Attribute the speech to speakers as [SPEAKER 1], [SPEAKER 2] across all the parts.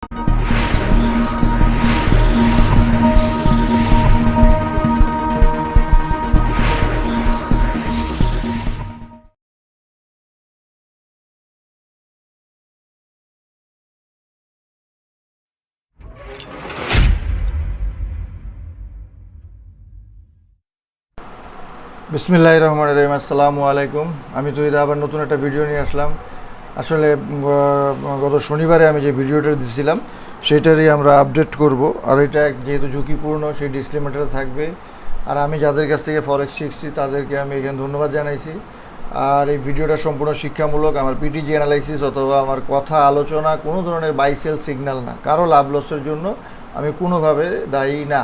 [SPEAKER 1] বিসমিল্লাহির রহমানির রহিম। আসসালামু আলাইকুম। আমি তো আবার নতুন একটা ভিডিও নিয়ে আসলাম। আসলে গত শনিবারে আমি যে ভিডিওটা দিয়েছিলাম সেটারই আমরা আপডেট করব। আর এটা যেহেতু ঝুঁকিপূর্ণ সেই ডিসক্লেমারটা থাকবে। আর আমি যাদের কাছ থেকে ফরেক্স শিখছি তাদেরকে আমি এখানে ধন্যবাদ জানাইছি। আর এই ভিডিওটা সম্পূর্ণ শিক্ষামূলক। আমার পিটিজি অ্যানালাইসিস অথবা আমার কথা আলোচনা কোনো ধরনের বাই সেল সিগন্যাল না, কারো লাভ লসের জন্য আমি কোনোভাবে দায়ী না।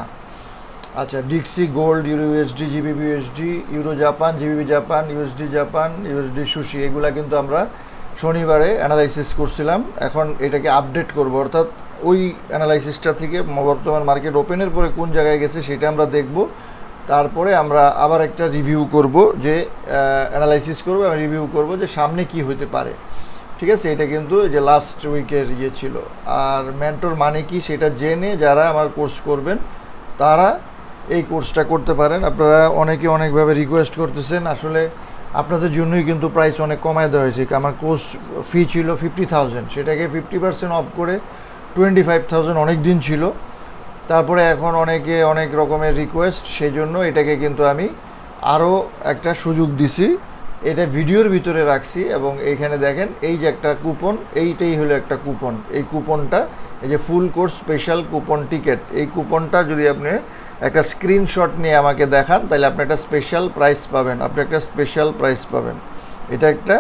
[SPEAKER 1] আচ্ছা, DXY gold, euro USD, GBP USD, euro Japan, GBP Japan, Japan, USD swissy, এগুলা কিন্তু আমরা শনিবারে অ্যানালাইসিস করছিলাম। এখন এটাকে আপডেট করব, অর্থাৎ ওই অ্যানালাইসিসটা থেকে বর্তমান মার্কেট ওপেনের পরে কোন জায়গায় গেছে সেটা আমরা দেখব। তারপরে আমরা আবার একটা রিভিউ করব, যে অ্যানালাইসিস করব এবং রিভিউ করব যে সামনে কি হতে পারে। ঠিক আছে, এটা কিন্তু যে লাস্ট উইকের ছিল। আর মেন্টর মানে কি সেটা জেনে যারা আমার কোর্স করবেন তারা এই কোর্সটা করতে পারেন। আপনারা অনেকে অনেকভাবে রিকোয়েস্ট করতেছেন, আসলে আপনাদের জন্যই কিন্তু প্রাইস অনেক কমায় দেওয়া হয়েছে। আমার কোর্স ফি ছিল 50,000, সেটাকে 50% অফ করে 25,000 অনেক দিন ছিল। তারপরে এখন অনেকে অনেক রকমের রিকোয়েস্ট, সেই জন্য এটাকে কিন্তু আমি আরও একটা সুযোগ দিছি। এটা ভিডিওর ভিতরে রাখছি এবং এইখানে দেখেন এই যে একটা কুপন, এইটাই হলো একটা কুপন। এই কুপনটা, এই যে full course special coupon ticket, এই কুপনটা যদি আপনি একটা স্ক্রিনশট নিয়ে আমাকে দেখান তাহলে আপনি একটা স্পেশাল প্রাইস পাবেন। এটা একটা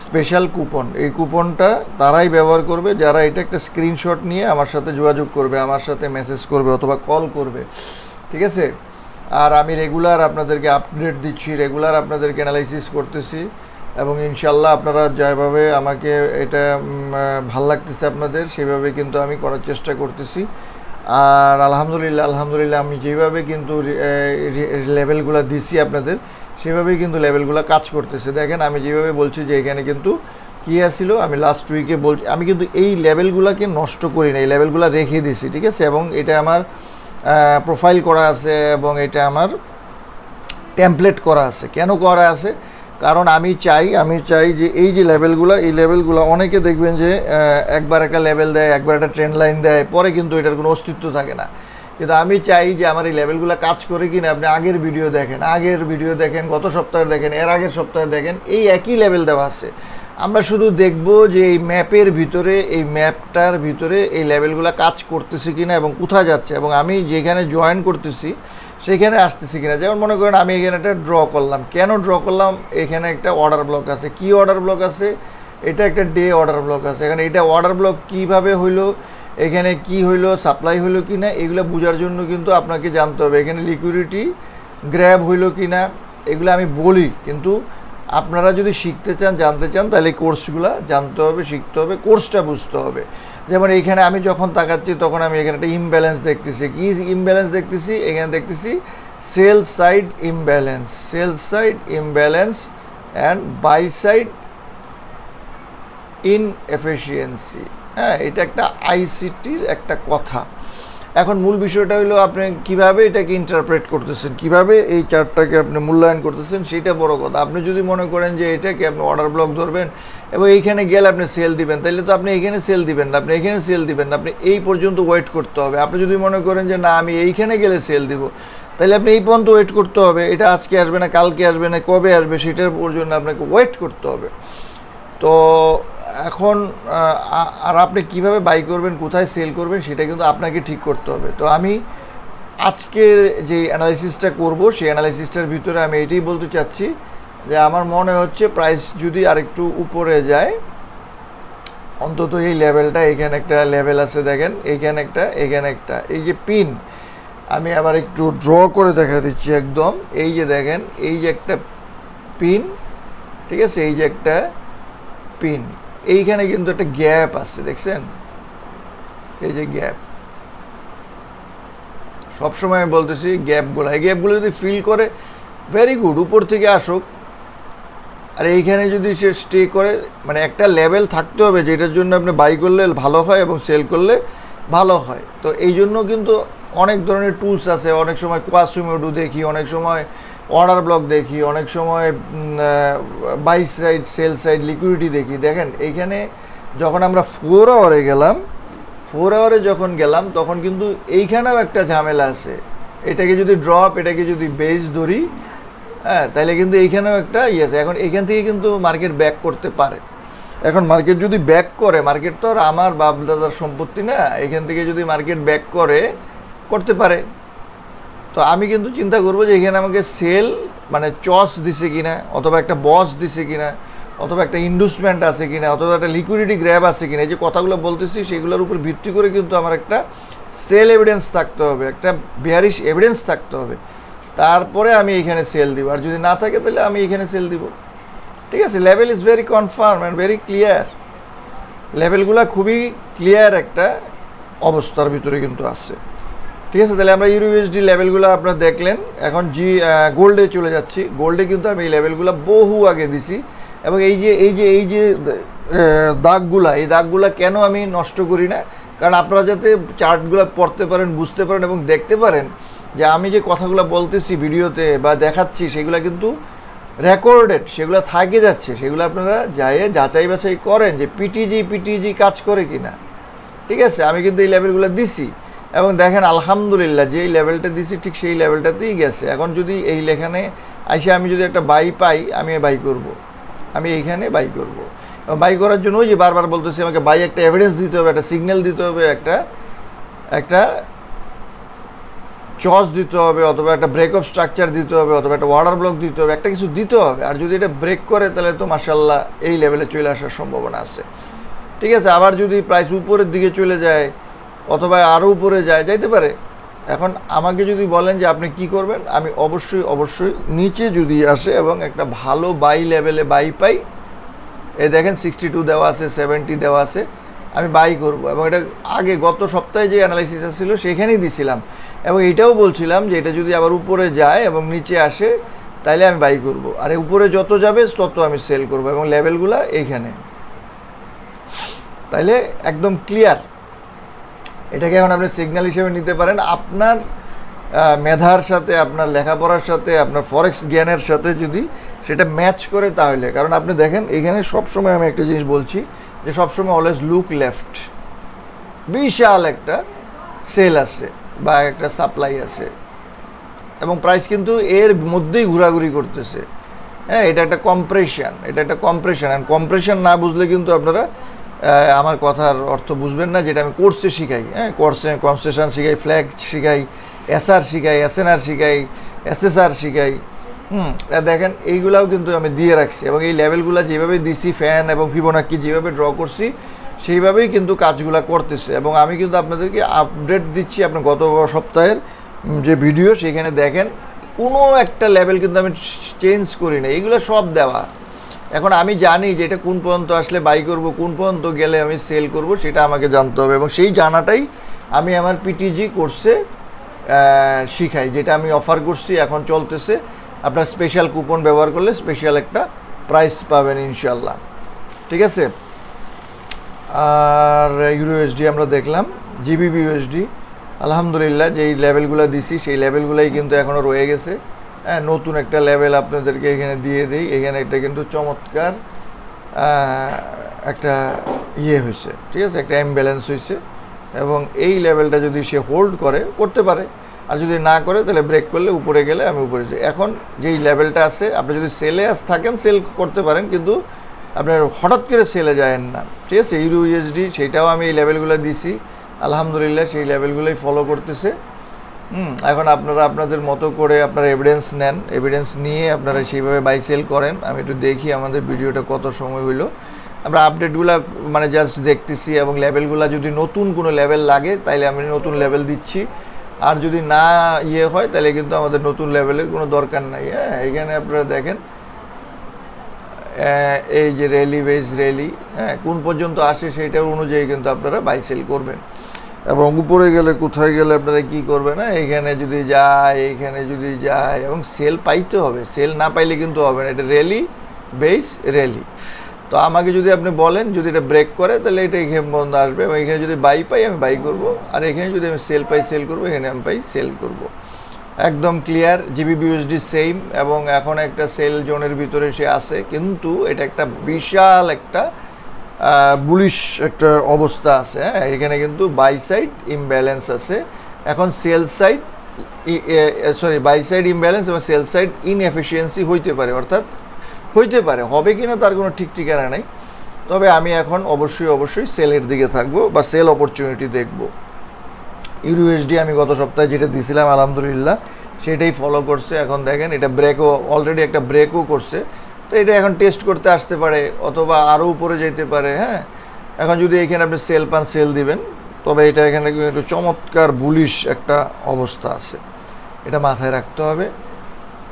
[SPEAKER 1] স্পেশাল কুপন। এই কুপনটা তারাই ব্যবহার করবে যারা এটা একটা স্ক্রিনশট নিয়ে আমার সাথে যোগাযোগ করবে, আমার সাথে মেসেজ করবে অথবা কল করবে। ঠিক আছে, আর আমি রেগুলার আপনাদেরকে আপডেট দিচ্ছি, রেগুলার আপনাদেরকে অ্যানালাইসিস করতেছি এবং ইনশাল্লাহ আপনারা যেভাবে আমাকে এটা ভাল লাগতেছে আপনাদের, সেভাবে কিন্তু আমি করার চেষ্টা করতেছি। আর আলহামদুলিল্লাহ আমি যেভাবে কিন্তু লেভেলগুলো দিছি আপনাদের, সেভাবেই কিন্তু লেভেলগুলো কাজ করতেছে। দেখেন আমি যেভাবে বলছি যে এখানে কিন্তু কী আসছিল, আমি লাস্ট উইকে বলছি, আমি কিন্তু এই লেভেলগুলোকে নষ্ট করি না, এই লেভেলগুলো রেখে দিছি। ঠিক আছে, এবং এটা আমার প্রোফাইল করা আছে এবং এটা আমার টেমপ্লেট করা আছে। কেন করা আছে? কারণ আমি চাই যে এই যে লেভেলগুলো অনেকে দেখবেন যে একবার একটা লেভেল দেয়, একবার একটা ট্রেন্ড লাইন দেয়, পরে কিন্তু এটার কোনো অস্তিত্ব থাকে না। কিন্তু আমি চাই যে আমার এই লেভেলগুলো কাজ করে কিনা। আপনি আগের ভিডিও দেখেন, গত সপ্তাহে দেখেন, এর আগের সপ্তাহে দেখেন, এই একই লেভেল দেওয়া আছে। আমরা শুধু দেখব যে এই ম্যাপটার ভিতরে এই লেভেলগুলো কাজ করতেছে কিনা এবং কোথায় যাচ্ছে, এবং আমি যেখানে জয়েন করতেছি সেখানে আসতেছি কিনা। যেমন মনে করেন আমি এখানে একটা ড্র করলাম। কেন ড্র করলাম? এখানে একটা অর্ডার ব্লক আছে। কি অর্ডার ব্লক আছে? এটা একটা ডে অর্ডার ব্লক আছে। এখানে এটা অর্ডার ব্লক কীভাবে হইলো, এখানে কি হইলো, সাপ্লাই হইলো কি না, এগুলো বোঝার জন্য কিন্তু আপনাকে জানতে হবে এখানে লিকুইডিটি গ্র্যাব হইলো কি না। এগুলো আমি বলি, কিন্তু আপনারা যদি শিখতে চান, জানতে চান, তাহলে কোর্সগুলো জানতে হবে, শিখতে হবে, কোর্সটা বুঝতে হবে। যেমন এইখানে আমি যখন তাকাচ্ছি তখন আমি এখানে একটা ইমব্যালেন্স দেখতেছি। কি ইমব্যালেন্স দেখতেছি? এখানে দেখতেছি sell side imbalance and buy side inefficiency. হ্যাঁ, এটা একটা আইসিটির একটা কথা। এখন মূল বিষয়টা হলো আপনি কিভাবে এটাকে ইন্টারপ্রেট করতেছেন, কিভাবে এই চার্টটাকে আপনি মূল্যায়ন করতেছেন, সেটা বড় কথা। আপনি যদি মনে করেন যে এটাকে আপনি অর্ডার ব্লক ধরবেন এবং এইখানে গেলে আপনি সেল দিবেন, তাহলে তো আপনি এইখানে সেল দিবেন না, আপনি এখানে সেল দিবেন না, আপনি এই পর্যন্ত ওয়েট করতে হবে। আপনি যদি মনে করেন যে না আমি এইখানে গেলে সেল দিব, তাহলে আপনি এই পর্যন্ত ওয়েট করতে হবে। এটা আজকে আসবে না, কালকে আসবে না, কবে আসবে সেটার জন্য আপনাকে ওয়েট করতে হবে। তো এখন আর আপনি কিভাবে বাই করবেন, কোথায় সেল করবেন, সেটা কিন্তু আপনাকে ঠিক করতে হবে। তো আমি আজকের যে অ্যানালাইসিসটা করব, সেই অ্যানালাইসিসটার ভিতরে আমি এটাই বলতে চাচ্ছি যে আমার মনে হচ্ছে প্রাইস যদি আরেকটু উপরে যায়, অন্তত এই লেভেলটা, এখানে একটা লেভেল আছে দেখেন, এখানে একটা এই যে পিন, আমি আবার একটু ড্র করে দেখা দিচ্ছি একদম। এই যে দেখেন, এই যে একটা পিন, ঠিক আছে, এই যে একটা পিন, এইখানে কিন্তু একটা গ্যাপ আছে, দেখছেন? এই যে গ্যাপ, সবসময় আমি বলতেছি এই গ্যাপগুলো যদি ফিল করে, ভেরি গুড, উপর থেকে আসুক, আর এইখানে যদি সে স্টে করে, মানে একটা লেভেল থাকতে হবে যেটার জন্য আপনি বাই করলে ভালো হয় এবং সেল করলে ভালো হয়। তো এই জন্য কিন্তু অনেক ধরনের টুলস আছে, অনেক সময় কোয়াসিমোডু দেখি, অনেক সময় অর্ডার ব্লক দেখি, অনেক সময় buy side sell side liquidity দেখি। দেখেন এইখানে যখন আমরা 4 আওয়ারে গেলাম, 4 আওয়ারে যখন গেলাম তখন কিন্তু এইখানেও একটা ঝামেলা আছে। এটাকে যদি ড্রপ, এটাকে যদি বেস ধরি, হ্যাঁ, তাহলে কিন্তু এইখানেও একটা ইয়ে আছে। এখন এইখান থেকে কিন্তু মার্কেট ব্যাক করতে পারে। এখন মার্কেট যদি ব্যাক করে, মার্কেট তো আর আমার বাপ দাদার সম্পত্তি না, এখান থেকে যদি মার্কেট ব্যাক করতে পারে, তো আমি কিন্তু চিন্তা করবো যে এখানে আমাকে সেল মানে চস দিছে কিনা, অথবা একটা বস দিছে কিনা, অথবা একটা ইন্ডুসমেন্ট আছে কিনা, অথবা একটা লিকুইডিটি গ্র্যাব আছে কিনা। এই যে কথাগুলো বলতেছি সেগুলোর উপর ভিত্তি করে কিন্তু আমার একটা সেল এভিডেন্স থাকতে হবে, একটা বেয়ারিশ এভিডেন্স থাকতে হবে, তারপরে আমি এখানে সেল দিব। আর যদি না থাকে তাহলে আমি এখানে সেল দিব। ঠিক আছে, level is very confirm and very clear. লেভেলগুলো খুবই ক্লিয়ার একটা অবস্থার ভিতরে কিন্তু আছে। ঠিক আছে, তাহলে আমরা ইউএসডি লেভেলগুলো আপনারা দেখলেন। এখন গোল্ডে চলে যাচ্ছি। গোল্ডে কিন্তু আমি এই লেভেলগুলো বহু আগে দিছি, এবং এই যে দাগগুলা, এই দাগগুলা কেন আমি নষ্ট করি না, কারণ আপনারা যাতে চার্টগুলো পড়তে পারেন, বুঝতে পারেন এবং দেখতে পারেন যে আমি যে কথাগুলো বলতেছি ভিডিওতে বা দেখাচ্ছি সেগুলো কিন্তু রেকর্ডেড, সেগুলো থাকে যাচ্ছে, সেগুলো আপনারা যাচাই বাছাই করেন যে পিটিজি কাজ করে কিনা। ঠিক আছে, আমি কিন্তু এই লেভেলগুলো দিছি, এবং দেখেন আলহামদুলিল্লাহ যেই লেভেলটা দিছি ঠিক সেই লেভেলটাতেই গেছে। এখন যদি এই লেখানে আইসে আমি যদি একটা বাই পাই, আমি বাই করব, আমি এইখানে বাই করব। বাই করার জন্য ওই যে বারবার বলতেছি আমাকে বাই একটা এভিডেন্স দিতে হবে, একটা সিগন্যাল দিতে হবে, একটা চস দিতে হবে, অথবা একটা ব্রেক অফ স্ট্রাকচার দিতে হবে, অথবা একটা ওয়াটার ব্লক দিতে হবে, একটা কিছু দিতে হবে। আর যদি এটা ব্রেক করে তাহলে তো মাশাআল্লাহ এই লেভেলে চলে আসার সম্ভাবনা আছে। ঠিক আছে, আবার যদি প্রাইস উপরের দিকে চলে যায় অথবা আরও উপরে যাইতে পারে। এখন আমাকে যদি বলেন যে আপনি কি করবেন, আমি অবশ্যই নিচে যদি আসে এবং একটা ভালো বাই লেভেলে বাই পাই, এই দেখেন 62 দেওয়া আছে, 70 দেওয়া আছে, আমি বাই করব। এবং এটা আগে গত সপ্তাহে যে অ্যানালাইসিস ছিল সেখানেই দিছিলাম, এবং এটাও বলছিলাম যে এটা যদি আবার উপরে যায় এবং নিচে আসে তাইলে আমি বাই করব, আর উপরে যত যাবে তত আমি সেল করব, এবং লেভেলগুলো এইখানে। তাইলে একদম ক্লিয়ার। এটাকে এখন আপনি সিগন্যাল হিসেবে নিতে পারেন আপনার মেধার সাথে, আপনার লেখাপড়ার সাথে, আপনার ফরেক্স জ্ঞানের সাথে যদি সেটা ম্যাচ করে তাহলে। কারণ আপনি দেখেন এখানে সবসময় আমি একটা জিনিস বলছি যে সবসময় অলওয়েজ লুক লেফট, বিশাল একটা সেল আছে বা একটা সাপ্লাই আছে, এবং প্রাইস কিন্তু এর মধ্যেই ঘোরাঘুরি করতেছে। হ্যাঁ, এটা একটা কম্প্রেশন, অ্যান্ড কম্প্রেশন না বুঝলে কিন্তু আপনারা আমার কথার অর্থ বুঝবেন না, যেটা আমি কোর্সে শিখাই। হ্যাঁ, কোর্সে কনসেশন শিখাই, ফ্ল্যাগ শিখাই, এসআর শিখাই, এসএনআর শিখাই, এসএসআর শিখাই। দেখেন এইগুলাও কিন্তু আমি দিয়ে রাখছি, এবং এই লেভেলগুলো যেভাবে দিছি, ফ্যান এবং ফিবোনাকি যেভাবে ড্র করছি সেইভাবেই কিন্তু কাজগুলো করতেছে। এবং আমি কিন্তু আপনাদেরকে আপডেট দিচ্ছি, আপনার গত সপ্তাহের যে ভিডিও সেখানে দেখেন কোনো একটা লেভেল কিন্তু আমি চেঞ্জ করি না, এইগুলো সব দেওয়া। এখন আমি জানি যে এটা কোন পর্যন্ত আসলে বাই করব, কোন পর্যন্ত গেলে আমি সেল করব, সেটা আমাকে জানতে হবে, এবং সেই জানাটাই আমি আমার পিটিজি কোর্সে শিখাই, যেটা আমি অফার করছি, এখন চলতেছে। আপনার স্পেশাল কুপন ব্যবহার করলে স্পেশাল একটা প্রাইস পাবেন ইনশাল্লাহ। ঠিক আছে, আর ইউএসডি আমরা দেখলাম, জিবিবি ইউএসডি আলহামদুলিল্লাহ যেই লেভেলগুলো দিছি সেই লেভেলগুলোই কিন্তু এখনও রয়ে গেছে। হ্যাঁ, নতুন একটা লেভেল আপনাদেরকে এখানে দিয়ে দিই। এখানে একটা কিন্তু চমৎকার একটা হয়েছে, ঠিক আছে, একটা ইমব্যালেন্স হয়েছে, এবং এই লেভেলটা যদি সে হোল্ড করতে পারে, আর যদি না করে তাহলে ব্রেক করলে উপরে গেলে আমি উপরে যাই। এখন যেই লেভেলটা আছে, আপনি যদি সেলে থাকেন সেল করতে পারেন, কিন্তু আপনার হঠাৎ করে সেলে যায়েন না। ঠিক আছে, ইউএসডি সেইটাও আমি এই লেভেলগুলো দিছি, আলহামদুলিল্লাহ সেই লেভেলগুলোই ফলো করতেছে। এখন আপনারা আপনাদের মতো করে আপনারা এভিডেন্স নেন, এভিডেন্স নিয়ে আপনারা সেইভাবে বাই সেল করেন। আমি একটু দেখি আমাদের ভিডিওটা কত সময় হইলো। আমরা আপডেটগুলো মানে জাস্ট দেখতেছি, এবং লেভেলগুলো যদি নতুন কোনো লেভেল লাগে তাইলে আমি নতুন লেভেল দিচ্ছি, আর যদি না হয় তাহলে কিন্তু আমাদের নতুন লেভেলের কোনো দরকার নাই। হ্যাঁ, এখানে আপনারা দেখেন এই যে র্যালি বেস র্যালি, হ্যাঁ, কোন পর্যন্ত আসে সেইটার অনুযায়ী কিন্তু আপনারা বাই সেল করবেন। এবং উপরে গেলে কোথায় গেলে আপনারা কী করবেন, না এইখানে যদি যায়, এবং সেল পাইতে হবে, সেল না পাইলে কিন্তু হবে না। এটা র্যালি বেস র্যালি। তো আমাকে যদি আপনি বলেন যদি এটা ব্রেক করে তাহলে এটা এখানে বন্ধ আসবে, এবং এখানে যদি বাই পাই আমি বাই করব, আর এখানে যদি আমি সেল পাই সেল করব, এখানে আমি পাই সেল করব। একদম ক্লিয়ার। জিবিবিউএসডি সেম, এবং এখন একটা সেল জোনের ভিতরে সে আছে, কিন্তু এটা একটা বিশাল একটা বুলিশ একটা অবস্থা আছে। হ্যাঁ, এখানে কিন্তু বাই সাইড ইমব্যালেন্স আছে। এখন sell side buy side imbalance এবং সেল সাইড ইনএফিসিয়েন্সি হইতে পারে, অর্থাৎ হইতে পারে, হবে কি না তার কোনো ঠিক ঠিকানা নেই। তবে আমি এখন অবশ্যই সেলের দিকে থাকবো বা সেল অপরচুনিটি দেখব। ইউএসডি আমি গত সপ্তাহে যেটা দিয়েছিলাম আলহামদুলিল্লাহ সেটাই ফলো করছে। এখন দেখেন এটা ব্রেকও অলরেডি একটা ব্রেকও করছে, তো এটা এখন টেস্ট করতে আসতে পারে অথবা আরও উপরে যেতে পারে। হ্যাঁ, এখন যদি এখানে আপনি সেল পান সেল দিবেন, তবে এটা এখানে একটু চমৎকার বুলিশ একটা অবস্থা আছে, এটা মাথায় রাখতে হবে।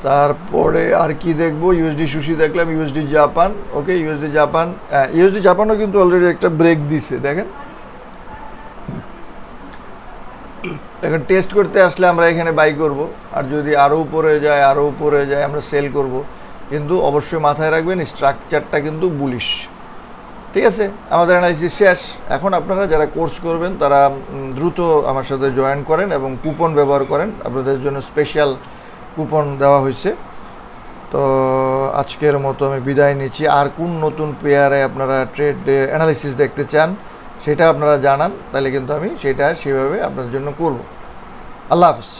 [SPEAKER 1] তারপরে আর কি দেখবো, ইউএসডি সুশি দেখলাম, ইউএসডি জাপান। ওকে, ইউএসডি জাপানও কিন্তু অলরেডি একটা ব্রেক দিছে দেখেন। এখন টেস্ট করতে আসলে আমরা এখানে বাই করব, আর যদি আরও উপরে যায় আমরা সেল করব। কিন্তু অবশ্যই মাথায় রাখবেন স্ট্রাকচারটা কিন্তু বুলিশ। ঠিক আছে, আমাদের অ্যানালাইসিস শেষ। এখন আপনারা যারা কোর্স করবেন তারা দ্রুত আমার সাথে জয়েন করেন এবং কুপন ব্যবহার করেন, আপনাদের জন্য স্পেশাল কুপন দেওয়া হয়েছে। তো আজকের মতো আমি বিদায় নিচ্ছি। আর কোন নতুন পেয়ারে আপনারা ট্রেড অ্যানালিসিস দেখতে চান সেটা আপনারা জানান, তাহলে কিন্তু আমি সেটা সেভাবে আপনাদের জন্য করব। আল্লাহ হাফিজ।